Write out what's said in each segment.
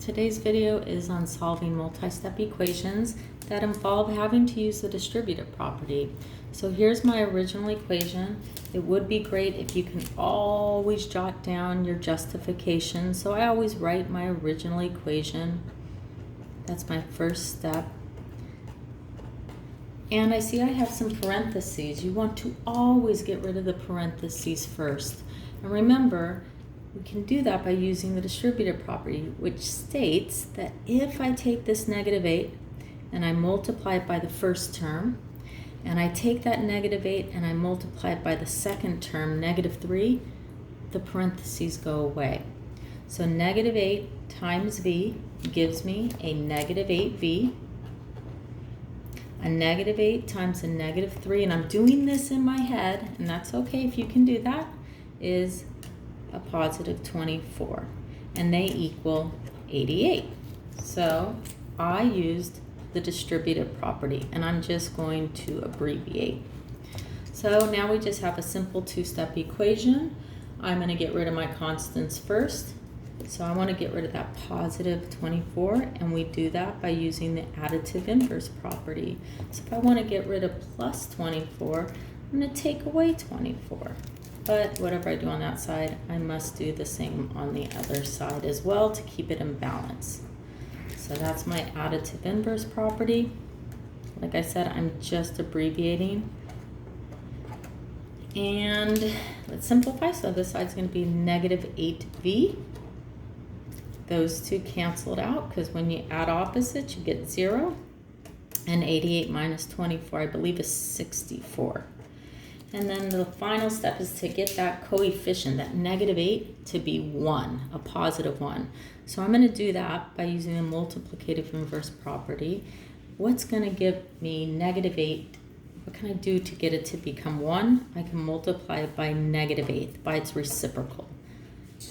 Today's video is on solving multi-step equations that involve having to use the distributive property. So here's my original equation. It would be great if you can always jot down your justification. So I always write my original equation. That's my first step. And I see I have some parentheses. You want to always get rid of the parentheses first. And remember, we can do that by using the distributive property, which states that if I take this -8 and I multiply it by the first term, and I take that -8 and I multiply it by the second term, -3, the parentheses go away. So -8 times v gives me a -8v. A -8 times a -3, and I'm doing this in my head, and that's okay if you can do that, is a positive 24, and they equal 88. So I used the distributive property, and I'm just going to abbreviate. So now we just have a simple two-step equation. I'm going to get rid of my constants first. So I want to get rid of that positive 24, and we do that by using the additive inverse property. So if I want to get rid of plus 24, I'm going to take away 24. But whatever I do on that side, I must do the same on the other side as well to keep it in balance. So that's my additive inverse property. Like I said, I'm just abbreviating. And let's simplify. So this side's going to be -8v. Those two canceled out because when you add opposites, you get 0. And 88 minus 24, I believe, is 64. And then the final step is to get that coefficient, that -8, to be 1, a positive 1. So I'm going to do that by using the multiplicative inverse property. What's going to give me -8? What can I do to get it to become 1? I can multiply it by -8, by its reciprocal.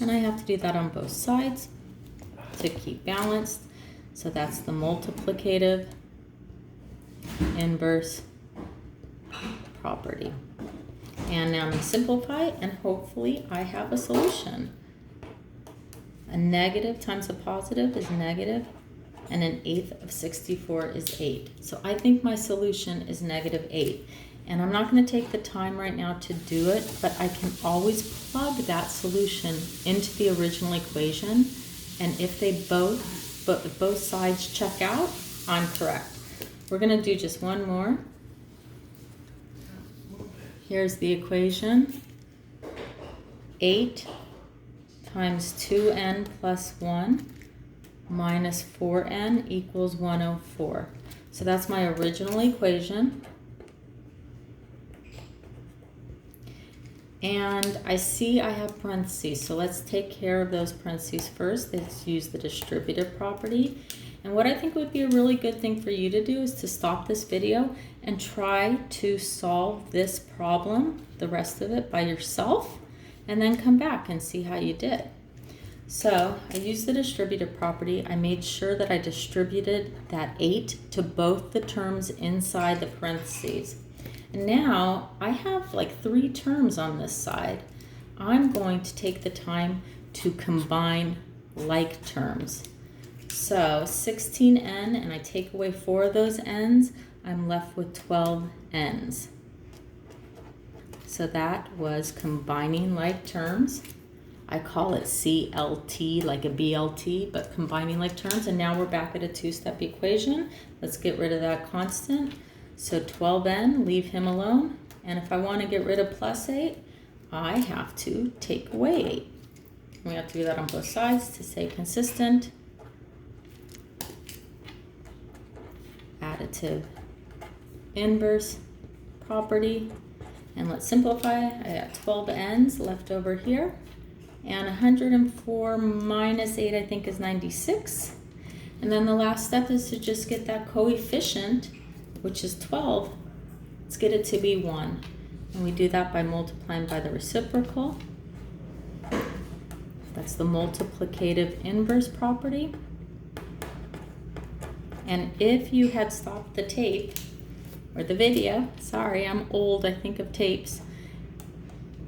And I have to do that on both sides to keep balanced. So that's the multiplicative inverse property. And now I'm going to simplify, and hopefully I have a solution. A negative times a positive is negative, and an 1/8 of 64 is 8. So I think my solution is -8. And I'm not going to take the time right now to do it, but I can always plug that solution into the original equation. And if they both sides check out, I'm correct. We're going to do just one more. Here's the equation. 8 times 2n plus 1 minus 4n equals 104. So that's my original equation. And I see I have parentheses, so let's take care of those parentheses first. Let's use the distributive property. And what I think would be a really good thing for you to do is to stop this video and try to solve this problem, the rest of it, by yourself, and then come back and see how you did. So I used the distributive property. I made sure that I distributed that 8 to both the terms inside the parentheses. And now I have like 3 terms on this side. I'm going to take the time to combine like terms. So 16n, and I take away 4 of those n's, I'm left with 12 n's. So that was combining like terms. I call it CLT, like a BLT, but combining like terms. And now we're back at a two-step equation. Let's get rid of that constant. So 12n, leave him alone. And if I want to get rid of plus 8, I have to take away 8. We have to do that on both sides to stay consistent. Additive inverse property. And let's simplify. I got 12 n's left over here. And 104 minus 8, I think, is 96. And then the last step is to just get that coefficient, which is 12. Let's get it to be 1. And we do that by multiplying by the reciprocal. That's the multiplicative inverse property. And if you had stopped the tape, or the video, sorry, I'm old, I think of tapes,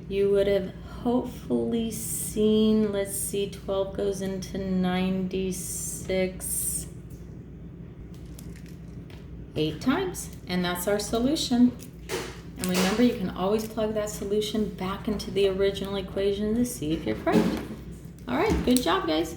you would have hopefully seen, let's see, 12 goes into 96 8 times, and that's our solution. And remember, you can always plug that solution back into the original equation to see if you're correct. All right, good job, guys.